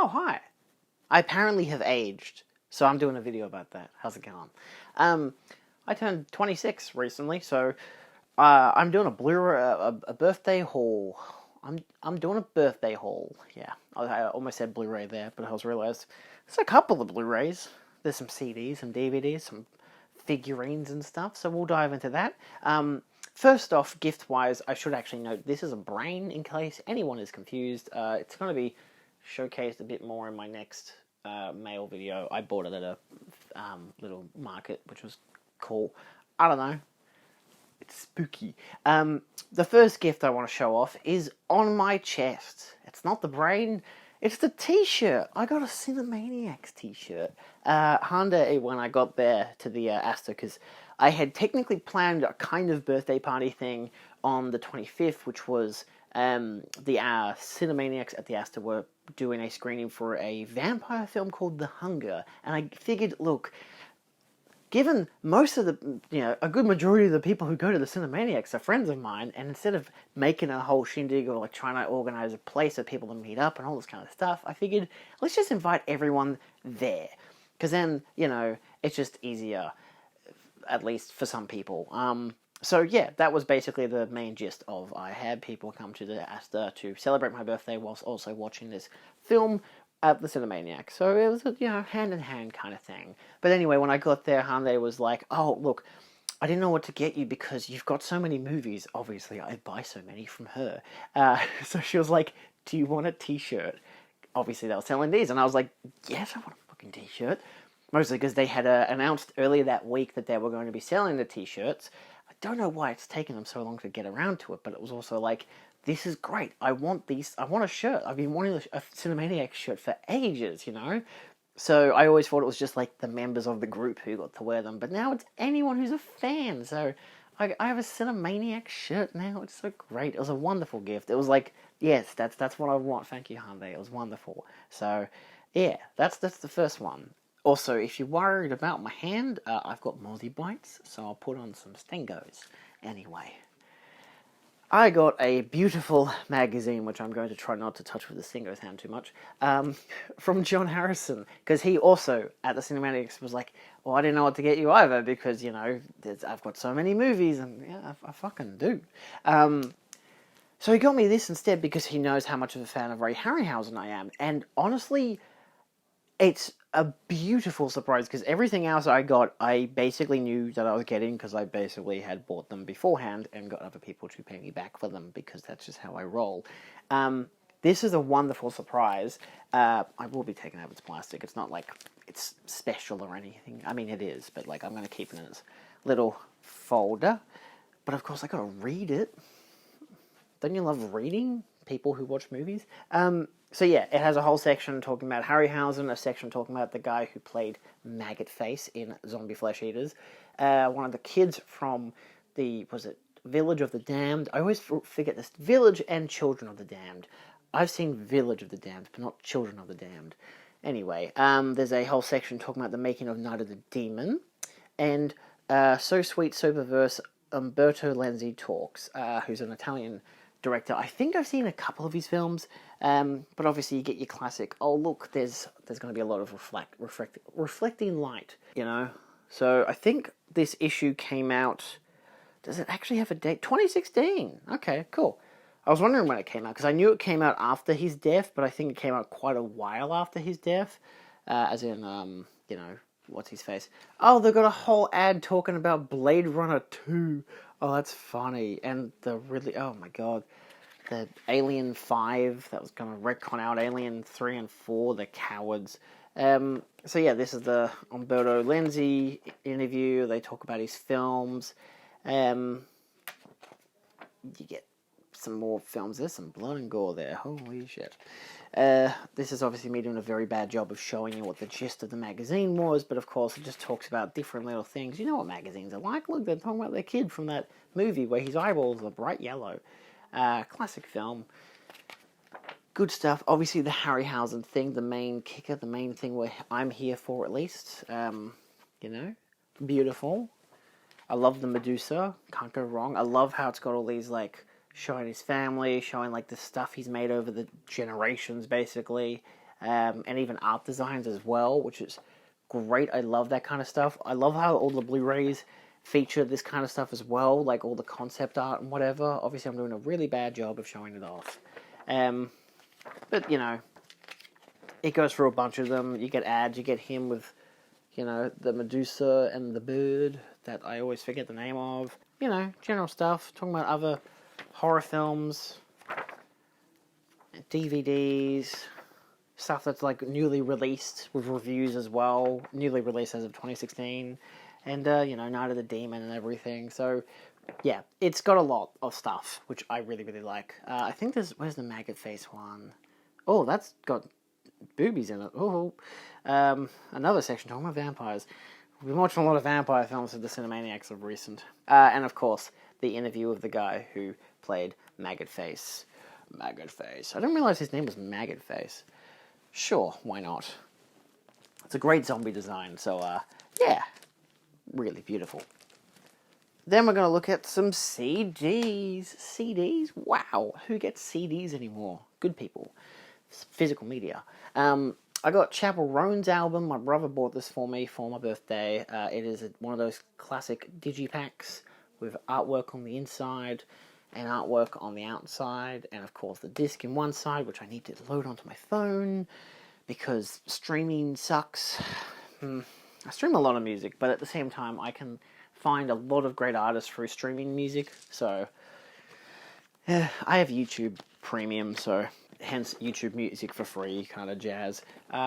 Oh, hi. I apparently have aged, so I'm doing a video about that. How's it going? I turned 26 recently, so I'm doing a Bluray, a birthday haul. I'm doing a birthday haul. Yeah, I almost said Blu-ray there, but I was realized there's a couple of Blu-rays. There's some CDs, some DVDs, some figurines and stuff. So we'll dive into that. First off, gift-wise, I should actually note this is a brain in case anyone is confused. It's going to be showcased a bit more in my next mail video. I bought it at a little market, which was cool. I don't know. It's spooky. The first gift I want to show off is on my chest. It's not the brain. It's the t-shirt. I got a Cinemaniacs t-shirt. Hyundai, when I got there to the Astor, because I had technically planned a kind of birthday party thing on the 25th, which was the Cinemaniacs at the Astor were doing a screening for a vampire film called The Hunger. And I figured, look, given most of the, a good majority of the people who go to the Cinemaniacs are friends of mine, and instead of making a whole shindig or like trying to organize a place for people to meet up and all this kind of stuff, I figured, let's just invite everyone there. Because then, it's just easier, at least for some people. So yeah, that was basically the main gist of I had people come to the Astor to celebrate my birthday whilst also watching this film at the Cinemaniac. So it was a, hand-in-hand kind of thing. But anyway, when I got there, Hyundai was like, oh, look, I didn't know what to get you because you've got so many movies. Obviously, I buy so many from her. So she was like, do you want a t-shirt? Obviously, they were selling these. And I was like, yes, I want a fucking t-shirt. Mostly because they had announced earlier that week that they were going to be selling the t-shirts. I don't know why it's taken them so long to get around to it, but it was also like, this is great. I want these. I want a shirt. I've been wanting a Cinemaniacs shirt for ages, So I always thought it was just like the members of the group who got to wear them, but now it's anyone who's a fan. So I have a Cinemaniacs shirt now. It's so great. It was a wonderful gift. It was like, yes, that's what I want. Thank you, Hyundai. It was wonderful. So yeah, that's the first one. Also, if you're worried about my hand, I've got multi-bites, so I'll put on some stingos. Anyway, I got a beautiful magazine, which I'm going to try not to touch with the stingo's hand too much, from John Harrison, because he also, at the Cinematics, was like, well, I didn't know what to get you either, because, I've got so many movies, and yeah, I fucking do. So he got me this instead, because he knows how much of a fan of Ray Harryhausen I am, and honestly, it's a beautiful surprise, because everything else I got, I basically knew that I was getting, because I basically had bought them beforehand and got other people to pay me back for them, because that's just how I roll. This is a wonderful surprise. I will be taking out its plastic. It's not like it's special or anything. I mean, it is, but like I'm going to keep it in its little folder. But of course, I got to read it. Don't you love reading? People who watch movies? So yeah, it has a whole section talking about Harryhausen, a section talking about the guy who played Maggot Face in Zombie Flesh Eaters, one of the kids from was it Village of the Damned? I always forget this. Village and Children of the Damned. I've seen Village of the Damned, but not Children of the Damned. Anyway, there's a whole section talking about the making of Night of the Demon, and So Sweet, So Perverse, Umberto Lenzi talks, who's an Italian director. I think I've seen a couple of his films, but obviously you get your classic, oh look, there's going to be a lot of reflecting light, So I think this issue came out, does it actually have a date? 2016! Okay, cool. I was wondering when it came out, because I knew it came out after his death, but I think it came out quite a while after his death, as in, what's his face? Oh, they've got a whole ad talking about Blade Runner 2. Oh, that's funny. And oh my god, the Alien 5, that was going to retcon out Alien 3 and 4, the cowards. So yeah, this is the Umberto Lenzi interview. They talk about his films. You get some more films. There's some blood and gore there. Holy shit. This is obviously me doing a very bad job of showing you what the gist of the magazine was, but of course it just talks about different little things. You know what magazines are like. Look, they're talking about their kid from that movie where his eyeballs are bright yellow. Classic film. Good stuff. Obviously the Harryhausen thing, the main kicker, the main thing where I'm here for at least. Beautiful. I love the Medusa. Can't go wrong. I love how it's got all these, showing his family, showing, the stuff he's made over the generations, basically. and even art designs as well, which is great. I love that kind of stuff. I love how all the Blu-rays feature this kind of stuff as well, like all the concept art and whatever. Obviously, I'm doing a really bad job of showing it off. But, you know, it goes through a bunch of them. You get ads, you get him with, you know, the Medusa and the bird that I always forget the name of. You know, general stuff. Talking about other horror films, DVDs, stuff that's like newly released with reviews as well. Newly released as of 2016. And, you know, Night of the Demon and everything. So, yeah, it's got a lot of stuff, which I really, really like. I think where's the maggot face one? Oh, that's got boobies in it. Oh, another section talking about vampires. We've been watching a lot of vampire films with the Cinemaniacs of recent. And, of course, the interview of the guy who played Maggot Face. Maggot Face. I didn't realize his name was Maggot Face. Sure, why not? It's a great zombie design, so, yeah. Really beautiful. Then we're going to look at some CDs. CDs? Wow. Who gets CDs anymore? Good people. Physical media. I got Chapel Roan's album. My brother bought this for me for my birthday. It is one of those classic digipacks with artwork on the inside and artwork on the outside. And, of course, the disc in one side, which I need to load onto my phone because streaming sucks. I stream a lot of music, but at the same time, I can find a lot of great artists through streaming music. So, I have YouTube Premium, so hence YouTube Music for free kind of jazz.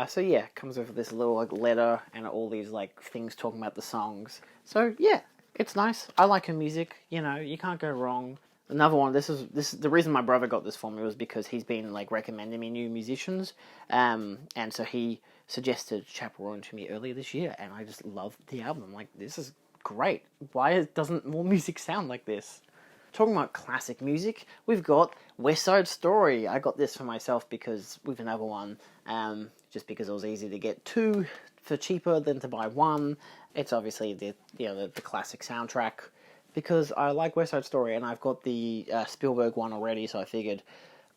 So yeah, it comes with this little like letter and all these like things talking about the songs. So yeah, it's nice. I like her music. You know, you can't go wrong. Another one. This is the reason my brother got this for me was because he's been like recommending me new musicians, and so he suggested Chaperone to me earlier this year, and I just loved the album. I'm like, this is great. Why doesn't more music sound like this? Talking about classic music, we've got West Side Story. I got this for myself because with another one, just because it was easy to get two for cheaper than to buy one. It's obviously the classic soundtrack because I like West Side Story, and I've got the Spielberg one already, so I figured,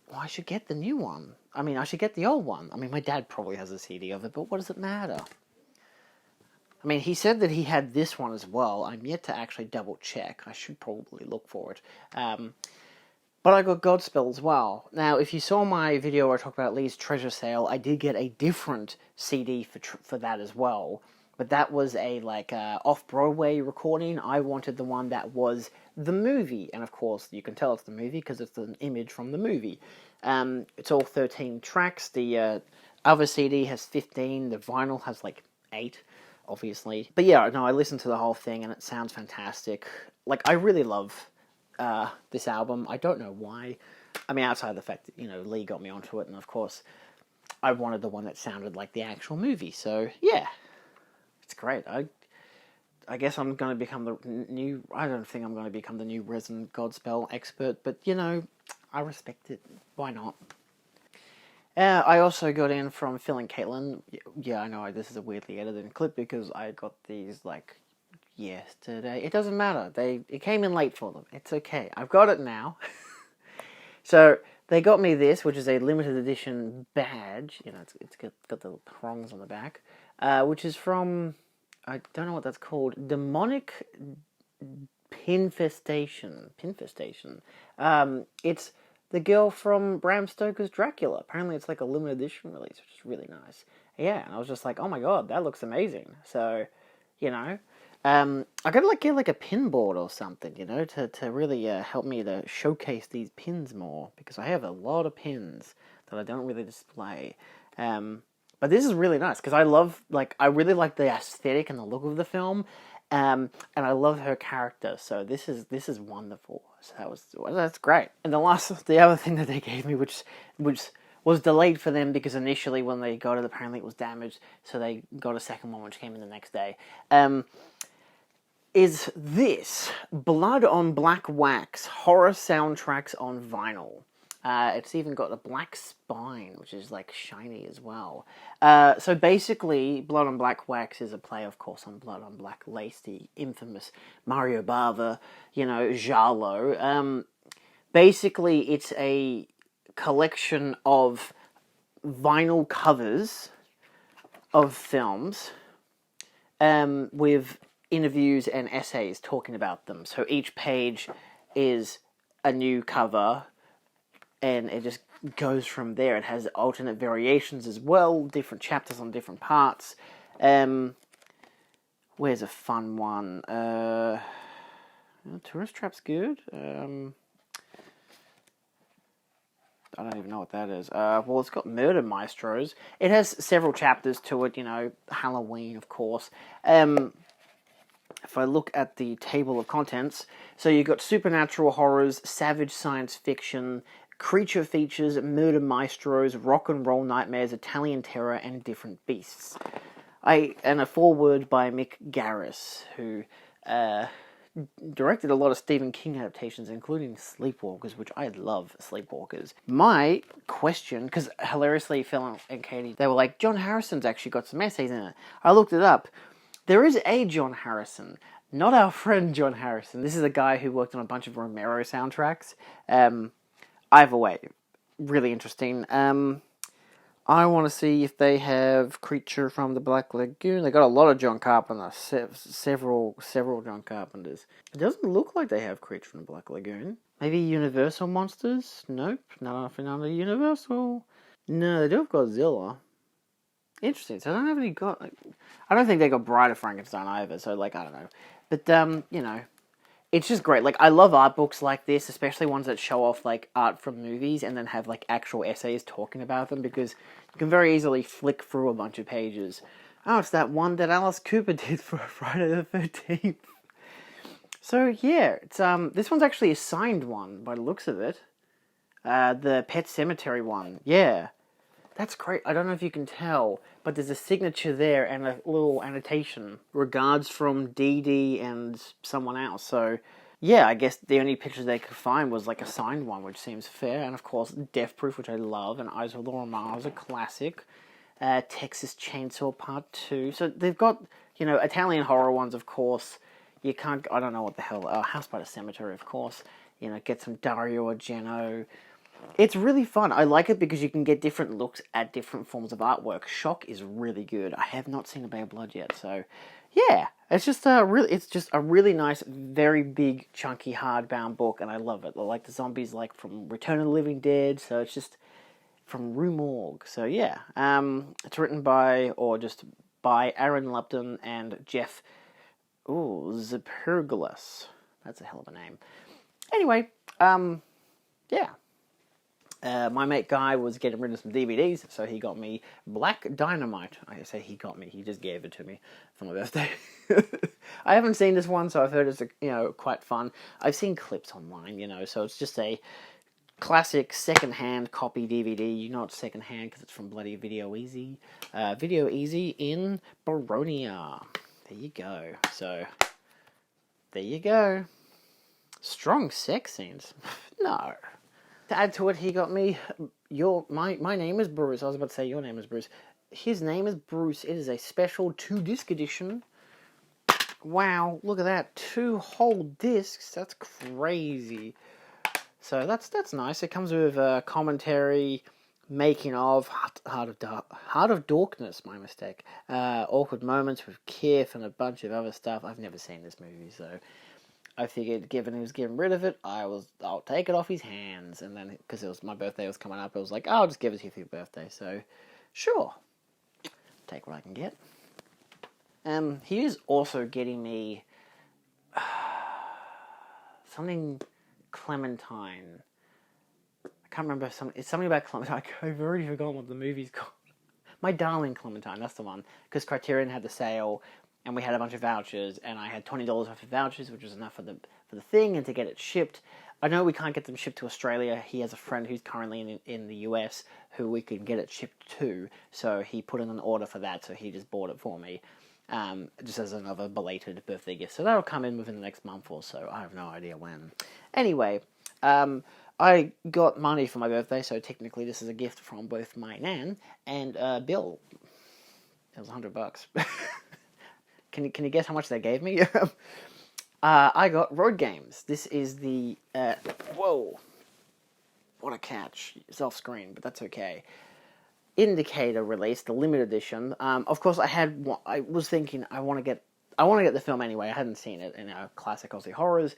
well, I should get the new one. I mean, I should get the old one. I mean, my dad probably has a CD of it, but what does it matter? I mean, he said that he had this one as well. I'm yet to actually double check. I should probably look for it. But I got Godspell as well. Now, if you saw my video where I talked about Lee's Treasure Sale, I did get a different CD for that as well. But that was a off-Broadway recording. I wanted the one that was the movie. And of course, you can tell it's the movie because it's an image from the movie. It's all 13 tracks. The other CD has 15. The vinyl has 8. Obviously. But yeah, no, I listened to the whole thing and it sounds fantastic. I really love this album. I don't know why. I mean, outside the fact that, Lee got me onto it, and of course, I wanted the one that sounded like the actual movie. So, yeah, it's great. I guess I'm going to become I don't think I'm going to become the new resident Godspell expert, but, I respect it. Why not? I also got in from Phil and Caitlin. Yeah, I know this is a weirdly edited clip because I got these yesterday. It doesn't matter. It came in late for them. It's okay. I've got it now. So they got me this, which is a limited edition badge. It's got the prongs on the back, which is from, I don't know what that's called. Demonic Pinfestation. It's the girl from Bram Stoker's Dracula. Apparently it's a limited edition release, which is really nice. Yeah, and I was just like, oh my god, that looks amazing. So, I gotta get a pin board or something, to really help me to showcase these pins more, because I have a lot of pins that I don't really display. But this is really nice, because I really like the aesthetic and the look of the film, and I love her character, so this is wonderful. So that's great. And the other thing that they gave me, which was delayed for them because initially when they got it, apparently it was damaged, so they got a second one which came in the next day, is this Blood on Black Wax horror soundtracks on vinyl. It's even got a black spine, which is shiny as well. So basically, Blood on Black Wax is a play, of course, on Blood on Black Lace, the infamous Mario Bava, giallo. Basically, it's a collection of vinyl covers of films with interviews and essays talking about them. So each page is a new cover, and it just goes from there. It has alternate variations as well, different chapters on different parts. Where's a fun one? Tourist Trap's good. I don't even know what that is. Well, it's got Murder Maestros. It has several chapters to it, Halloween, of course. If I look at the table of contents, so you've got supernatural horrors, savage science fiction, creature features, murder maestros, rock and roll nightmares, Italian terror, and different beasts. And a foreword by Mick Garris, who directed a lot of Stephen King adaptations, including Sleepwalkers, which I love Sleepwalkers. My question, because hilariously, Phil and Katie, they were like, John Harrison's actually got some essays in it. I looked it up. There is a John Harrison, not our friend John Harrison. This is a guy who worked on a bunch of Romero soundtracks. Either way, really interesting. I want to see if they have Creature from the Black Lagoon. They got a lot of John Carpenter, several John Carpenters. It doesn't look like they have Creature from the Black Lagoon. Maybe Universal Monsters? Nope, nothing under Universal. No, they do have Godzilla. Interesting. So I don't have any I don't think they got Bride of Frankenstein either. So I don't know, but it's just great. I love art books like this, especially ones that show off art from movies and then have actual essays talking about them, because you can very easily flick through a bunch of pages. Oh, it's that one that Alice Cooper did for Friday the 13th. So yeah, it's this one's actually a signed one by the looks of it. The Pet Sematary one, yeah. That's great. I don't know if you can tell, but there's a signature there and a little annotation. Regards from Dee Dee and someone else. So, yeah, I guess the only picture they could find was a signed one, which seems fair. And of course, Death Proof, which I love, and Eyes of Laura Mars, a classic. Texas Chainsaw Part 2. So they've got, Italian horror ones, of course. You can't, I don't know what the hell. House by the Cemetery, of course. Get some Dario Argento. It's really fun. I like it because you can get different looks at different forms of artwork. Shock is really good. I have not seen A Bay of Blood yet, so yeah, it's just a really nice, very big, chunky, hardbound book, and I love it. I like the zombies, from Return of the Living Dead, so it's just from Rue Morgue. So yeah, it's written by Aaron Lupton and Jeff Zipperglas. That's a hell of a name. Anyway, yeah. My mate Guy was getting rid of some DVDs, so he got me Black Dynamite. I say he got me, he just gave it to me for my birthday. I haven't seen this one, so I've heard it's quite fun. I've seen clips online, so it's just a classic second-hand copy DVD. You know it's second-hand because it's from bloody Video Easy. Video Easy in Baronia. There you go. So, there you go. Strong sex scenes. No. To add to it, he got me my name is Bruce. I was about to say your name is Bruce. His name is Bruce. It is a special 2-disc edition. Wow, look at that. 2 whole discs. That's crazy. So that's nice. It comes with a commentary, making of Heart of Darkness, my mistake. Awkward Moments with Kif and a bunch of other stuff. I've never seen this movie, so I figured, given he was getting rid of it, I'll take it off his hands. And then, because my birthday was coming up, I was like, I'll just give it to you for your birthday. So, sure. Take what I can get. He is also getting me something Clementine. I can't remember. It's something about Clementine. I've already forgotten what the movie's called. My Darling Clementine, that's the one. Because Criterion had the sale, and we had a bunch of vouchers, and I had $20 off of vouchers, which was enough for the thing, and to get it shipped. I know we can't get them shipped to Australia. He has a friend who's currently in the US who we could get it shipped to, so he put in an order for that, so he just bought it for me, just as another belated birthday gift. So that'll come in within the next month or so. I have no idea when. Anyway, I got money for my birthday, so technically this is a gift from both my nan and Bill. It was $100. Can you guess how much they gave me? I got Road Games. This is the... whoa. What a catch. It's off screen, but that's okay. Indicator release, the limited edition. Of course, I was thinking I want to get the film anyway. I hadn't seen it in our classic Aussie horrors.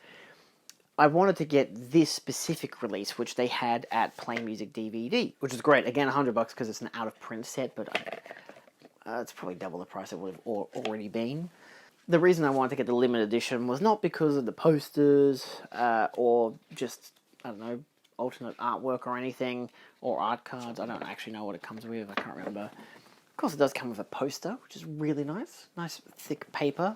I wanted to get this specific release, which they had at Play Music DVD, which is great. Again, $100 because it's an out of print set, but it's probably double the price it would have already been. The reason I wanted to get the limited edition was not because of the posters or just, I don't know, alternate artwork or anything, or art cards. I don't actually know what it comes with. I can't remember. Of course, it does come with a poster, which is really nice. Nice thick paper,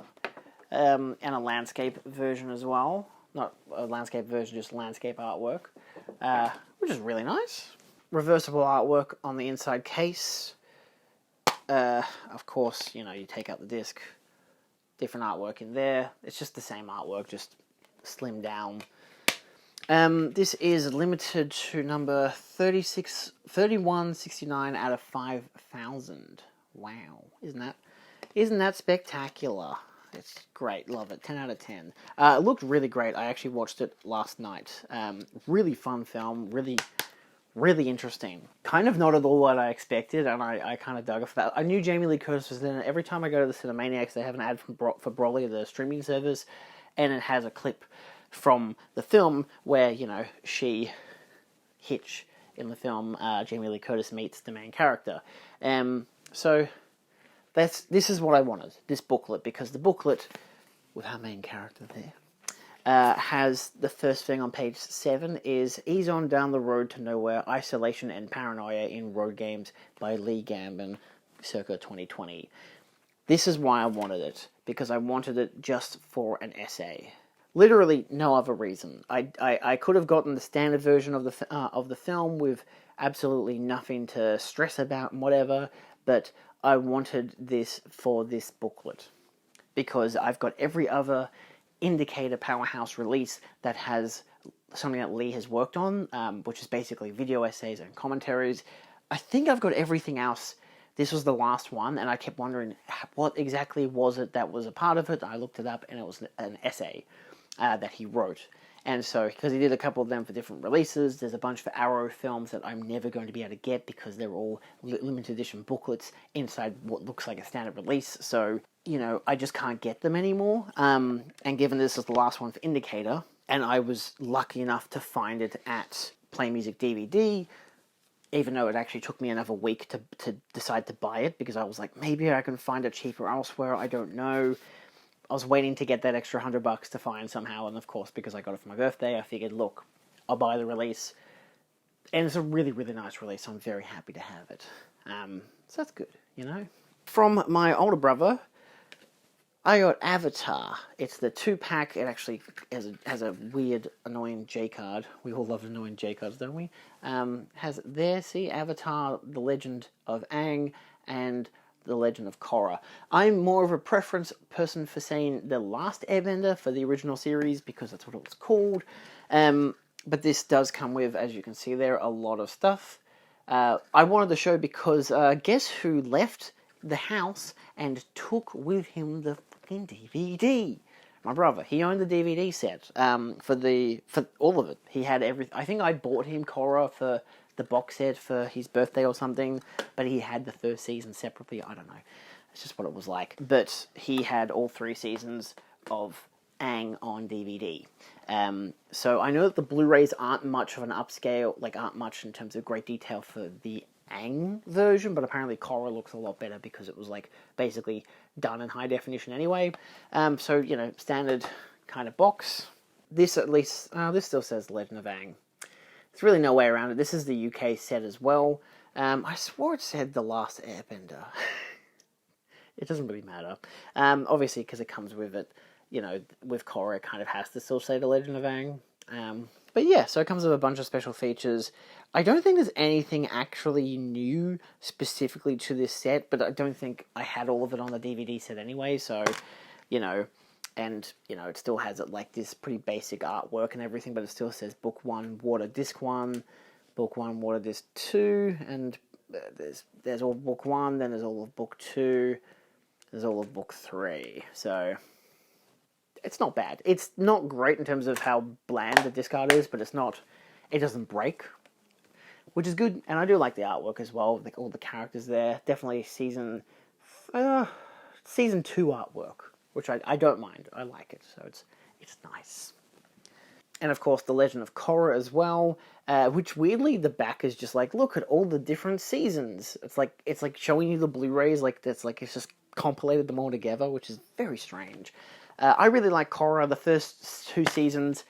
and a landscape version as well. Not a landscape version, just landscape artwork, which is really nice. Reversible artwork on the inside case. Of course, you take out the disc. Different artwork in there. It's just the same artwork, just slimmed down. This is limited to number 3169 out of 5,000. Wow, isn't that spectacular? It's great, love it, 10 out of 10. It looked really great. I actually watched it last night. Really fun film, really interesting. Kind of not at all what I expected, and I kind of dug it for that. I knew Jamie Lee Curtis was in it. Every time I go to the Cinemaniacs, they have an ad for Bluray, the streaming service, and it has a clip from the film where, Hitch in the film, Jamie Lee Curtis meets the main character. So this is what I wanted, this booklet, because the booklet, with our main character there, has the first thing on page 7 is Ease On Down the Road to Nowhere, Isolation and Paranoia in Road Games by Lee Gambon, circa 2020. This is why I wanted it, because I wanted it just for an essay. Literally no other reason. I could have gotten the standard version of the film with absolutely nothing to stress about and whatever, but I wanted this for this booklet because I've got every other Indicator Powerhouse release that has something that Lee has worked on, which is basically video essays and commentaries. I think I've got everything else. This was the last one, and I kept wondering what exactly was it that was a part of it. I looked it up, and it was an essay that he wrote. And so, because he did a couple of them for different releases, there's a bunch for Arrow films that I'm never going to be able to get because they're all limited edition booklets inside what looks like a standard release. So, I just can't get them anymore. And given this is the last one for Indicator, and I was lucky enough to find it at Play Music DVD, even though it actually took me another week to decide to buy it, because I was like, maybe I can find it cheaper elsewhere, I don't know. I was waiting to get that extra $100 to find somehow, and of course, because I got it for my birthday, I figured, look, I'll buy the release. And it's a really, really nice release. I'm very happy to have it. So that's good, From my older brother, I got Avatar. It's the 2-pack. It actually has a weird, annoying J-card. We all love annoying J-cards, don't we? Has there, see, Avatar, The Legend of Aang, and The Legend of Korra. I'm more of a preference person for saying The Last Airbender for the original series, because that's what it was called. But this does come with, as you can see there, a lot of stuff. I wanted the show because guess who left the house and took with him the fucking DVD? My brother. He owned the DVD set for all of it. He had everything. I think I bought him Korra for the box set for his birthday or something, but he had the first season separately. I don't know. It's just what it was like. But he had all 3 seasons of Aang on DVD. So I know that the Blu-rays aren't much of an upscale, aren't much in terms of great detail for the Aang version, but apparently Korra looks a lot better because it was basically done in high definition anyway. So, standard kind of box. This at least, this still says Legend of Aang. There's really no way around it. This is the UK set as well. I swore it said The Last Airbender. It doesn't really matter. Obviously, because it comes with it, with Korra, it kind of has to still say The Legend of Aang. But yeah, so it comes with a bunch of special features. I don't think there's anything actually new specifically to this set, but I don't think I had all of it on the DVD set anyway, so, and, it still has this pretty basic artwork and everything, but it still says Book 1, Water Disc 1, Book 1, Water Disc 2, and there's all of Book 1, then there's all of Book 2, there's all of Book 3, so it's not bad. It's not great in terms of how bland the disc art is, but it doesn't break. which is good, and I do like the artwork as well, like all the characters there. Definitely season 2 artwork, which I don't mind. I like it, so it's nice. And of course, The Legend of Korra as well, which weirdly the back is just like, look at all the different seasons. It's like showing you the Blu-rays, like it's just compilated them all together, which is very strange. I really like Korra. The first 2 seasons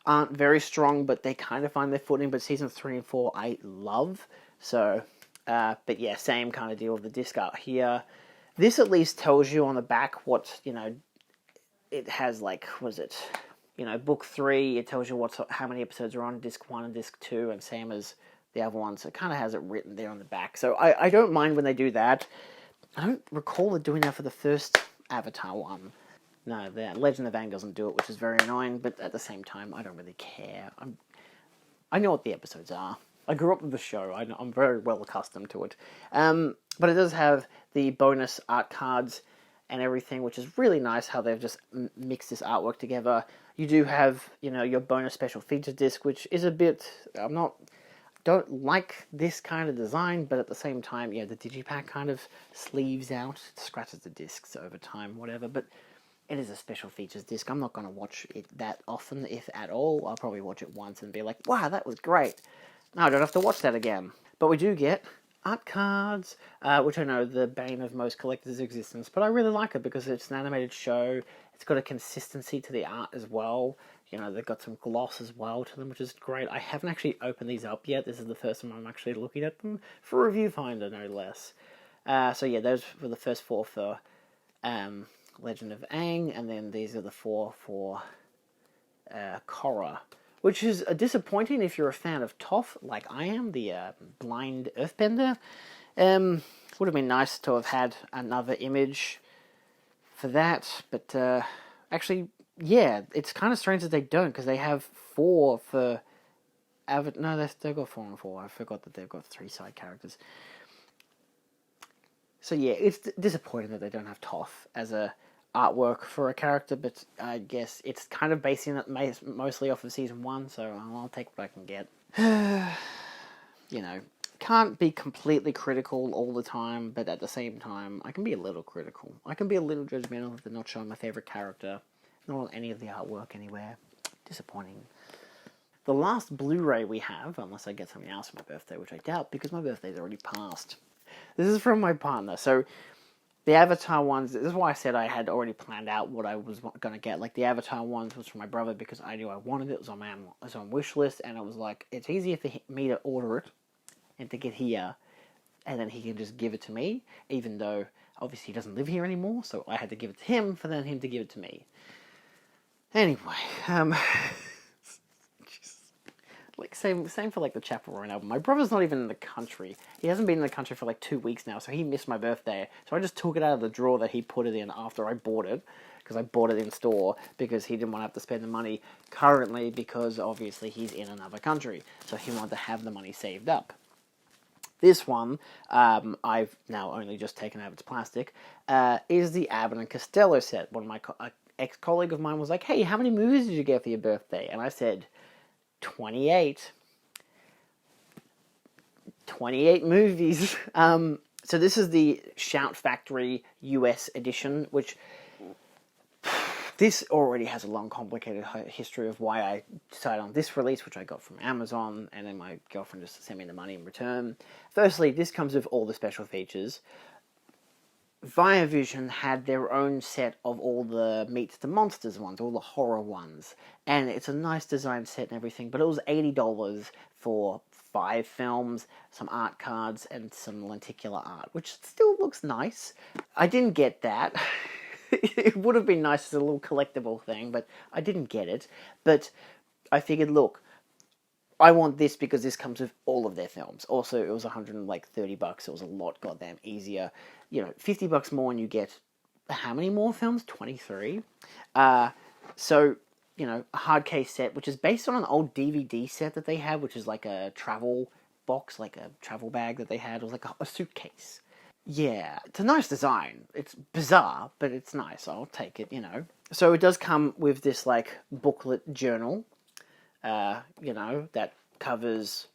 aren't very strong, but they kind of find their footing. But seasons 3 and 4 I love. So, but yeah, same kind of deal with the disc art here. This at least tells you on the back what, it has, like, was it, book 3, it tells you how many episodes are on disc 1 and disc 2, and same as the other ones. So it kind of has it written there on the back. So I don't mind when they do that. I don't recall it doing that for the first Avatar one. No, the Legend of Aang doesn't do it, which is very annoying, but at the same time, I don't really care. I know what the episodes are. I grew up with the show. I'm very well accustomed to it. But it does have the bonus art cards and everything, which is really nice how they've just mixed this artwork together. You do have, your bonus special features disc, which is a bit... don't like this kind of design, but at the same time, the digipack kind of sleeves out, scratches the discs over time, whatever, but it is a special features disc. I'm not going to watch it that often, if at all. I'll probably watch it once and be like, wow, that was great. No, I don't have to watch that again. But we do get art cards, which I know the bane of most collectors' existence, but I really like it because it's an animated show. It's got a consistency to the art as well. They've got some gloss as well to them, which is great. I haven't actually opened these up yet. This is the first time I'm actually looking at them for Review Finder, no less. So yeah, those were the first 4 for Legend of Aang, and then these are the 4 for Korra, which is disappointing if you're a fan of Toph, like I am, the blind earthbender. Would have been nice to have had another image for that, but actually, yeah, it's kind of strange that they don't, because they have 4 for No, they've got 4 and 4. I forgot that they've got 3 side characters. So yeah, it's disappointing that they don't have Toph as a artwork for a character, but I guess it's kind of basing it mostly off of season 1, so I'll take what I can get. Can't be completely critical all the time, but at the same time, I can be a little critical. I can be a little judgmental if they're not showing my favorite character, not on any of the artwork anywhere. Disappointing. The last Blu-ray we have, unless I get something else for my birthday, which I doubt, because my birthday's already passed. This is from my partner, so the Avatar ones, this is why I said I had already planned out what I was going to get. Like, the Avatar ones was from my brother because I knew I wanted it. It was on my wish list, and it was like, it's easier for me to order it and to get here, and then he can just give it to me, even though, obviously, he doesn't live here anymore, so I had to give it to him for then him to give it to me. Anyway, like, same for, like, the Chaperone album. My brother's not even in the country. He hasn't been in the country for, like, 2 weeks now, so he missed my birthday. So I just took it out of the drawer that he put it in after I bought it, because I bought it in store, because he didn't want to have to spend the money currently, because, obviously, he's in another country. So he wanted to have the money saved up. This one, I've now only just taken out of its plastic, is the Abbott and Costello set. One of my ex-colleague of mine was like, hey, how many movies did you get for your birthday? And I said, 28. 28 movies. So this is the Shout Factory US edition, which this already has a long, complicated history of why I decided on this release, which I got from Amazon, and then my girlfriend just sent me the money in return. Firstly, this comes with all the special features. Viavision had their own set of all the Meet the Monsters ones, all the horror ones, and it's a nice design set and everything, but it was $80 for 5 films, some art cards, and some lenticular art, which still looks nice. I didn't get that. It would have been nice as a little collectible thing, but I didn't get it. But I figured, look, I want this because this comes with all of their films. Also, it was $130. It was a lot goddamn easier. $50 more and you get how many more films? 23. So, a hard case set, which is based on an old DVD set that they had, which is like a travel box, like a travel bag that they had. It was like a suitcase. Yeah, it's a nice design. It's bizarre, but it's nice. I'll take it, So it does come with this, like, booklet journal, that covers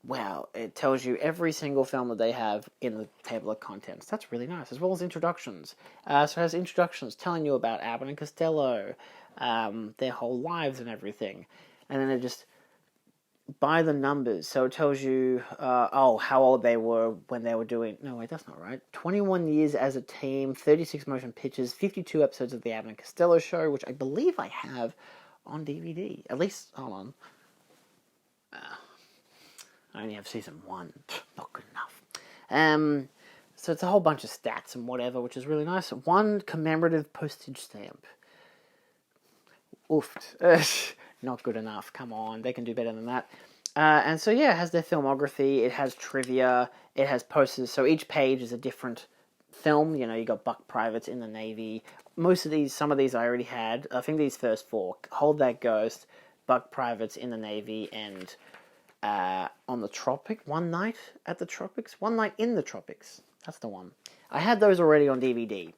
wow, it tells you every single film that they have in the table of contents. That's really nice, as well as introductions. So it has introductions telling you about Abbott and Costello, their whole lives and everything. And then it just, by the numbers, so it tells you, how old they were when they were doing, no wait, that's not right, 21 years as a team, 36 motion pictures, 52 episodes of the Abbott and Costello show, which I believe I have on DVD. At least, hold on. I only have season 1. Not good enough. So it's a whole bunch of stats and whatever, which is really nice. 1 commemorative postage stamp. Oofed. Not good enough. Come on, they can do better than that. And so yeah, it has their filmography, it has trivia, it has posters. So each page is a different film. You know, you got Buck Privates in the Navy. Some of these I already had. I think these first 4: Hold That Ghost, Buck Privates in the Navy, and on the Tropic, One Night at the Tropics, One Night in the Tropics. That's the one. I had those already on DVD.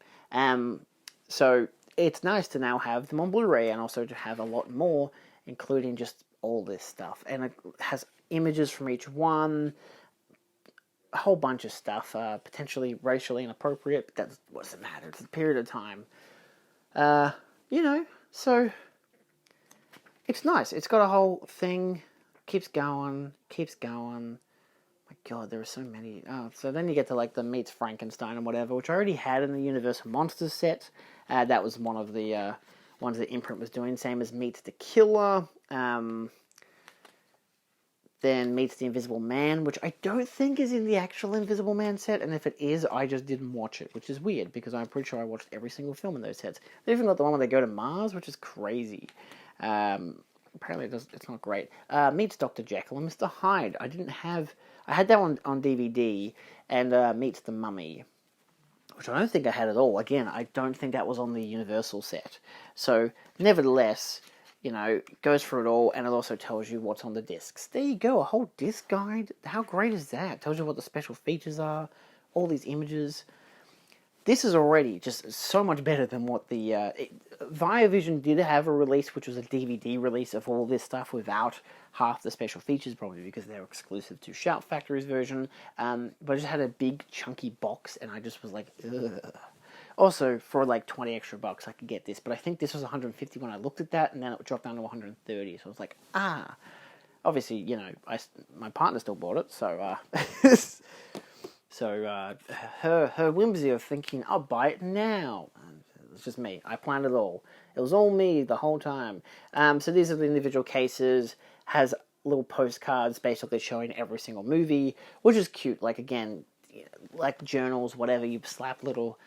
So it's nice to now have them on Blu-ray and also to have a lot more, including just all this stuff. And it has images from each one, a whole bunch of stuff, potentially racially inappropriate, but that doesn't matter. It's a period of time. So it's nice. It's got a whole thing. Keeps going. My God, there are so many. Oh, so then you get to like the Meets Frankenstein and whatever, which I already had in the Universal Monsters set. That was one of the ones that Imprint was doing. Same as Meets the Killer. Then Meets the Invisible Man, which I don't think is in the actual Invisible Man set, and if it is, I just didn't watch it, which is weird, because I'm pretty sure I watched every single film in those sets. They even got the one where they go to Mars, which is crazy. Apparently it's not great. Meets Dr. Jekyll and Mr. Hyde. I had that one on DVD, and Meets the Mummy, which I don't think I had at all. Again, I don't think that was on the Universal set. So, nevertheless, goes through it all, and it also tells you what's on the discs. There you go, a whole disc guide. How great is that? It tells you what the special features are, all these images. This is already just so much better than what the... Viavision did have a release, which was a DVD release of all this stuff without half the special features, probably because they were exclusive to Shout Factory's version. But it just had a big, chunky box, and I just was like, ugh. Also, for like 20 extra bucks, I could get this, but I think this was 150 when I looked at that, and then it dropped down to 130, so I was like, Obviously, my partner still bought it, so, her whimsy of thinking, I'll buy it now. It's just me. I planned it all. It was all me the whole time. So these are the individual cases. Has little postcards basically showing every single movie, which is cute. Like, again, like journals, whatever, you slap little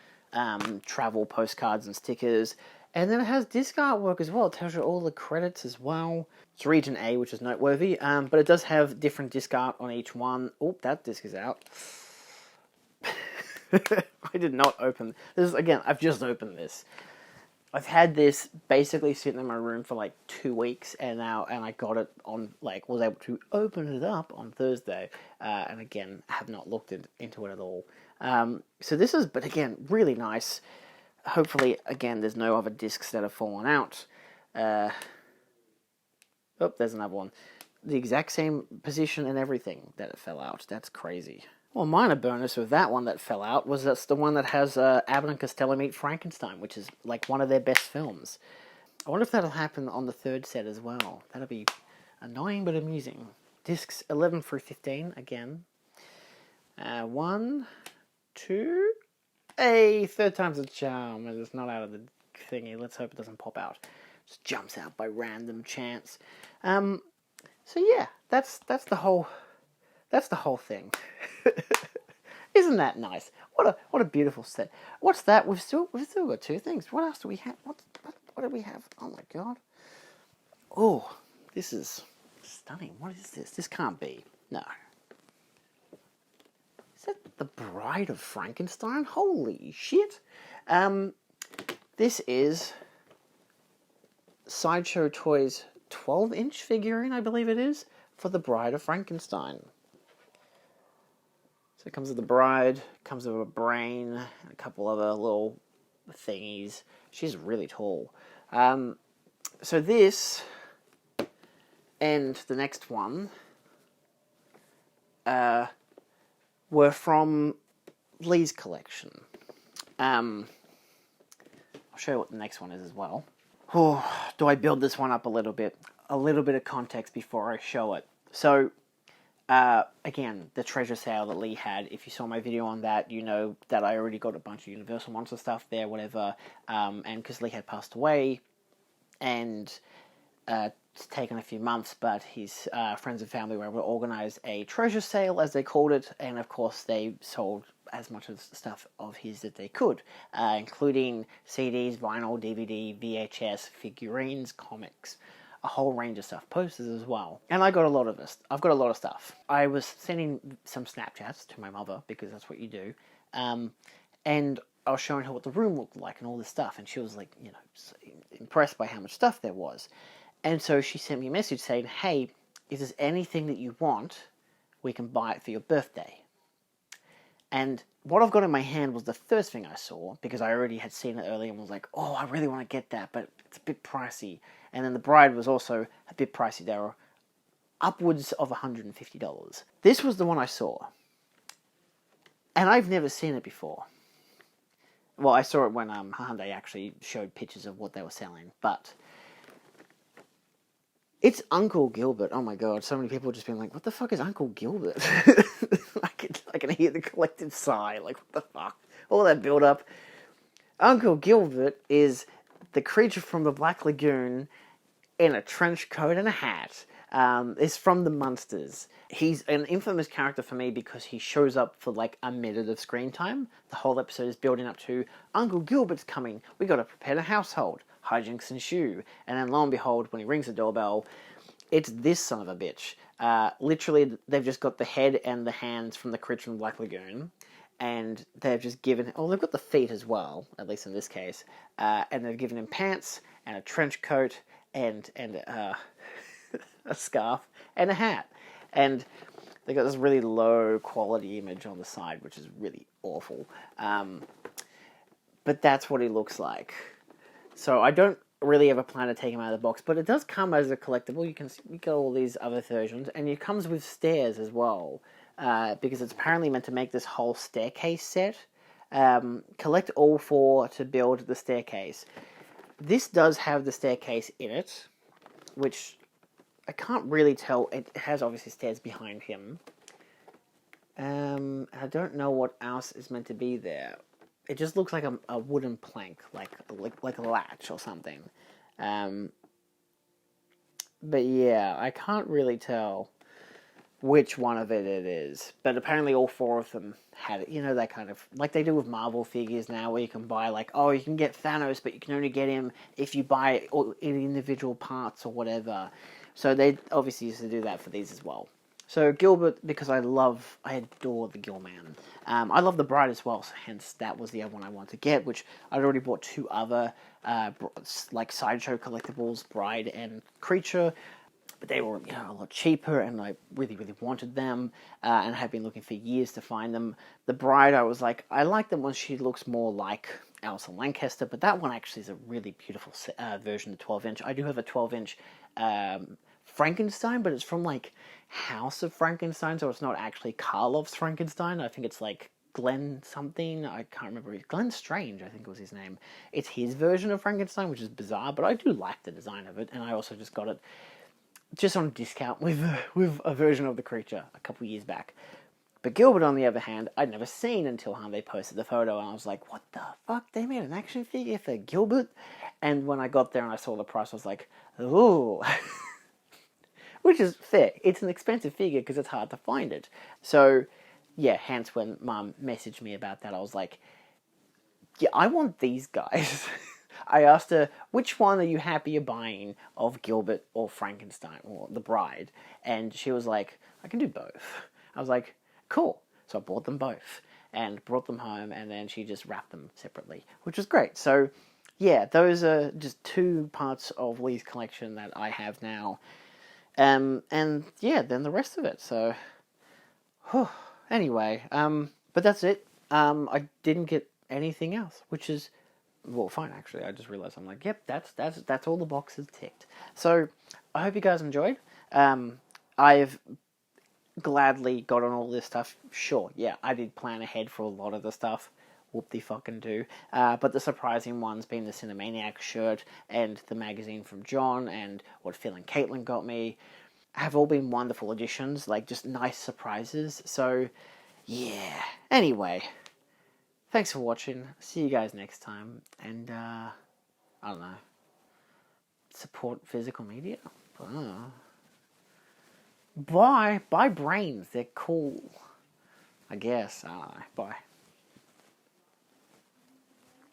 travel postcards and stickers. And then it has disc artwork as well. It tells you all the credits as well. It's Region A, which is noteworthy. But it does have different disc art on each one. Oh, that disc is out. I did not open this. Again, I've just opened this. I've had this basically sitting in my room for like 2 weeks, and I got it on, was able to open it up on Thursday, and again, have not looked into it at all. So this is, but again, really nice. Hopefully, again, there's no other discs that have fallen out. There's another one. The exact same position and everything that it fell out. That's crazy. Well, minor bonus with that one that fell out was that's the one that has Abbott and Costello Meet Frankenstein, which is like one of their best films. I wonder if that'll happen on the third set as well. That'll be annoying but amusing. Discs 11 through 15 again. 1, 2, third time's a charm. It's not out of the thingy. Let's hope it doesn't pop out. Just jumps out by random chance. So yeah, that's the whole thing. Isn't that nice? What a beautiful set. What's that? We've still got 2 things. What else do we have? What do we have? Oh my God. Oh, this is stunning. What is this? This can't be. No. Is that The Bride of Frankenstein? Holy shit. This is Sideshow Toys 12-inch figurine, I believe it is, for The Bride of Frankenstein. So it comes with the bride, comes with a brain, and a couple other little thingies. She's really tall. So this, and the next one, were from Lee's collection. I'll show you what the next one is as well. Oh, do I build this one up a little bit? A little bit of context before I show it. So, again, the treasure sale that Lee had, if you saw my video on that, you know that I already got a bunch of Universal Monster stuff there, whatever, and because Lee had passed away, and it's taken a few months, but his friends and family were able to organize a treasure sale, as they called it, and of course they sold as much of the stuff of his that they could, including CDs, vinyl, DVD, VHS, figurines, comics, a whole range of stuff, posters as well. And I got a lot of this. I've got a lot of stuff. I was sending some Snapchats to my mother, because that's what you do, and I was showing her what the room looked like and all this stuff, and she was like, you know, impressed by how much stuff there was. And so she sent me a message saying, hey, if there's anything that you want, we can buy it for your birthday. And what I've got in my hand was the first thing I saw, because I already had seen it earlier and was like, oh, I really want to get that, but it's a bit pricey. And then the bride was also a bit pricey. They were upwards of $150. This was the one I saw. And I've never seen it before. Well, I saw it when Hyundai actually showed pictures of what they were selling, but it's Uncle Gilbert. Oh my god, so many people just being like, what the fuck is Uncle Gilbert? I can hear the collective sigh, like, what the fuck? All that build up. Uncle Gilbert is the creature from the Black Lagoon in a trench coat and a hat. Is from the Munsters. He's an infamous character for me because he shows up for like a minute of screen time. The whole episode is building up to Uncle Gilbert's coming. We got to prepare the household. Hijinks ensue. And then lo and behold, when he rings the doorbell, it's this son of a bitch. Literally, they've just got the head and the hands from the creature from Black Lagoon. And they've just given... Oh, they've got the feet as well, at least in this case. And they've given him pants and a trench coat and a scarf and a hat, and they got this really low quality image on the side, which is really awful, but that's what he looks like. So I don't really have a plan to take him out of the box, but it does come as a collectible. You get all these other versions, and it comes with stairs as well, because it's apparently meant to make this whole staircase set. Collect all four to build the staircase. This does have the staircase in it, which I can't really tell. It has obviously stairs behind him. I don't know what else is meant to be there. It just looks like a wooden plank, like a latch or something. But yeah, I can't really tell which one of it is. But apparently all four of them had it. You know, that kind of... Like they do with Marvel figures now, where you can buy, like, oh, you can get Thanos, but you can only get him if you buy individual parts or whatever. So they obviously used to do that for these as well. So Gilbert, because I adore the Gilman. I love the Bride as well, so hence that was the other one I wanted to get, which I'd already bought two other, like, Sideshow collectibles, Bride and Creature. But they were, you know, a lot cheaper, and I really, really wanted them, and have been looking for years to find them. The Bride, I was like, I like them when she looks more like Alison Lancaster, but that one actually is a really beautiful version of 12-inch. I do have a 12-inch Frankenstein, but it's from, like, House of Frankenstein, so it's not actually Karloff's Frankenstein. I think it's, like, Glenn something. I can't remember. Glenn Strange, I think was his name. It's his version of Frankenstein, which is bizarre, but I do like the design of it, and I also just got it just on a discount with a version of the creature a couple years back. But Gilbert, on the other hand, I'd never seen until they posted the photo, and I was like, what the fuck? They made an action figure for Gilbert? And when I got there and I saw the price, I was like, ooh. Which is fair. It's an expensive figure because it's hard to find it. So, yeah, hence when Mum messaged me about that, I was like, yeah, I want these guys. I asked her, which one are you happier buying of Gilbert or Frankenstein or the Bride? And she was like, I can do both. I was like, cool. So I bought them both and brought them home, and then she just wrapped them separately, which was great. So, yeah, those are just two parts of Lee's collection that I have now. And yeah, then the rest of it. So, anyway, but that's it. I didn't get anything else, which is, well, fine, actually. I just realized, I'm like, yep, that's all the boxes ticked. So, I hope you guys enjoyed. I've gladly got on all this stuff. Sure, yeah, I did plan ahead for a lot of the stuff. Whoop-de-fucking-do. But the surprising ones being the Cinemaniac shirt and the magazine from John and what Phil and Caitlin got me have all been wonderful additions, like just nice surprises. So, yeah. Anyway, thanks for watching. See you guys next time. And, I don't know. Support physical media? Bye. Buy brains. They're cool. I guess. I don't know. Bye.